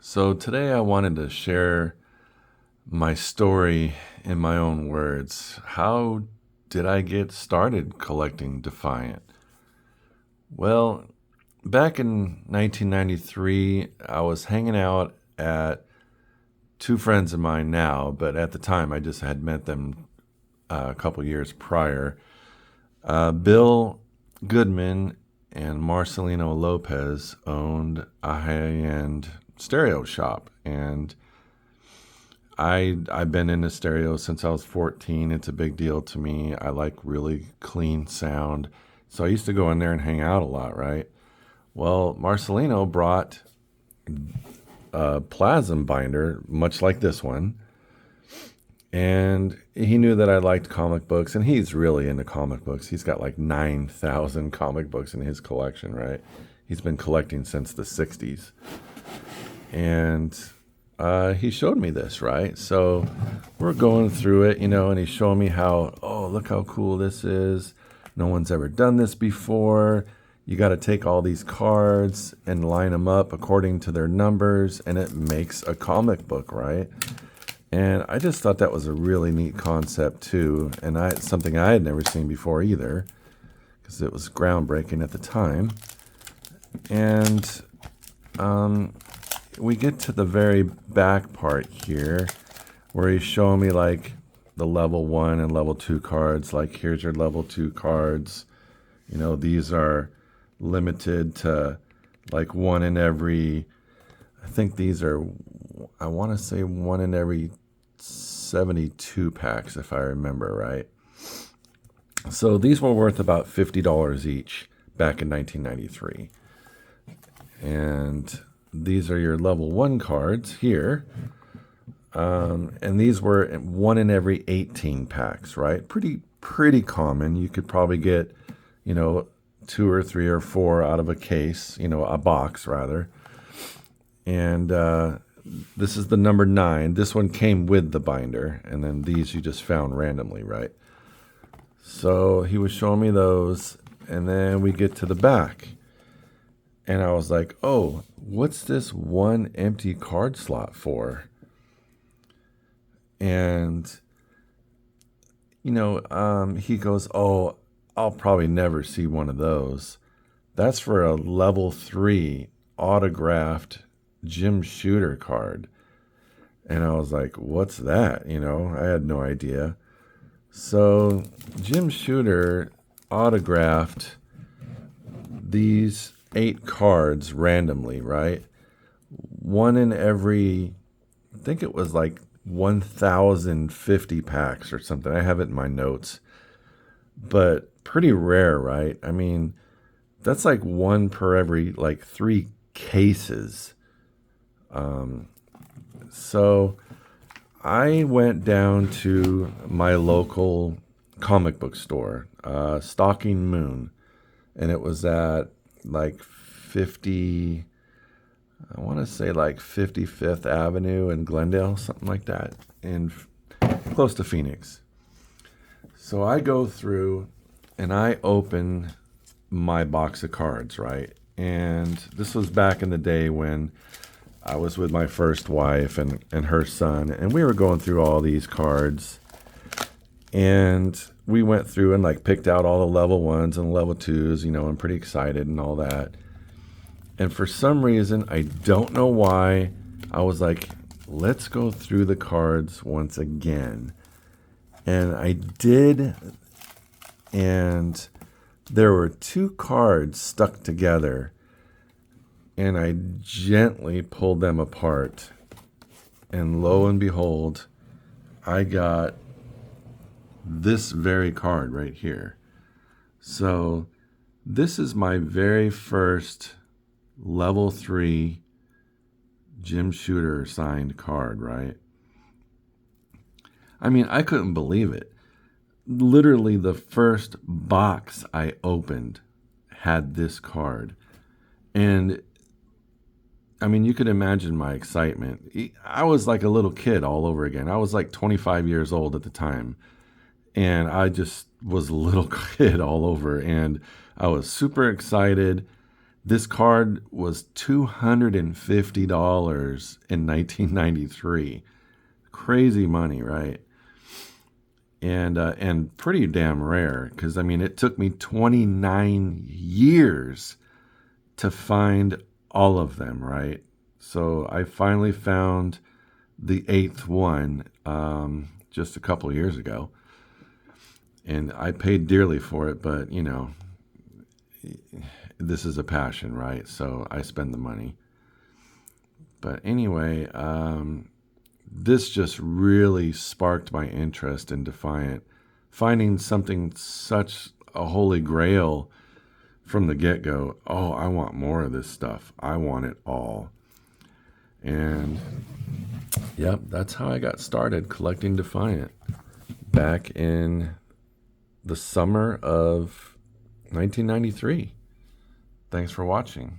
So today I wanted to share my story in my own words. How did I get started collecting Defiant? Well, back in 1993, I was hanging out at two friends of mine now, but at the time I just had met them a couple years prior. Bill Goodman and Marcelino Lopez owned a high-end stereo shop, and I've been into stereo since I was 14. It's a big deal to me. I like really clean sound, so I used to go in there and hang out a lot, right? Well, Marcelino brought a plasm binder, much like this one, and he knew that I liked comic books, and he's really into comic books. He's got like 9,000 comic books in his collection, right? He's been collecting since the 60s. And he showed me this, right? So we're going through it, and he's showing me how, oh, look how cool this is. No one's ever done this before. You got to take all these cards and line them up according to their numbers, and it makes a comic book, right? And I just thought that was a really neat concept too, and something I had never seen before either, because it was groundbreaking at the time. And we get to the very back part here, where he's showing me like the level 1 and level 2 cards. Like, here's your level 2 cards. These are limited to like one in every, I think these are, I want to say one in every 72 packs, if I remember right. So these were worth about $50 each back in 1993. And these are your level 1 cards here. And these were one in every 18 packs, right? Pretty common. You could probably get, 2 or 3 or 4 out of a case, a box rather. And this is the number 9. This one came with the binder, and then these you just found randomly, right? So he was showing me those, and then we get to the back. And I was like, oh, what's this one empty card slot for? And, he goes, oh, I'll probably never see one of those. That's for a level 3 autographed Jim Shooter card. And I was like, what's that? I had no idea. So Jim Shooter autographed these 8 cards randomly, right? One in every, I think it was like 1,050 packs or something. I have it in my notes. But pretty rare, right? I mean, that's like one per every like 3 cases. So I went down to my local comic book store, Stalking Moon, and it was at like 50, I want to say like 55th Avenue in Glendale, something like that, in close to Phoenix. So I go through and I open my box of cards, right? And this was back in the day when I was with my first wife and her son, and we were going through all these cards, and we went through and like picked out all the level 1s and level 2s, I'm pretty excited and all that. And for some reason, I don't know why, I was like, let's go through the cards once again. And I did, and there were 2 cards stuck together, and I gently pulled them apart, and lo and behold, I got this very card right here. So this is my very first level 3 Jim Shooter signed card, right? I mean, I couldn't believe it. Literally the first box I opened had this card. And I mean, you could imagine my excitement. I was like a little kid all over again. I was like 25 years old at the time. And I just was a little kid all over. And I was super excited. This card was $250 in 1993. Crazy money, right? And pretty damn rare, because I mean it took me 29 years to find all of them, right? So I finally found the eighth one just a couple of years ago, and I paid dearly for it, but you know, this is a passion, right? So I spend the money. But anyway, this just really sparked my interest in Defiant. Finding something such a holy grail from the get-go. Oh, I want more of this stuff. I want it all. And yep, that's how I got started collecting Defiant back in the summer of 1993. Thanks for watching.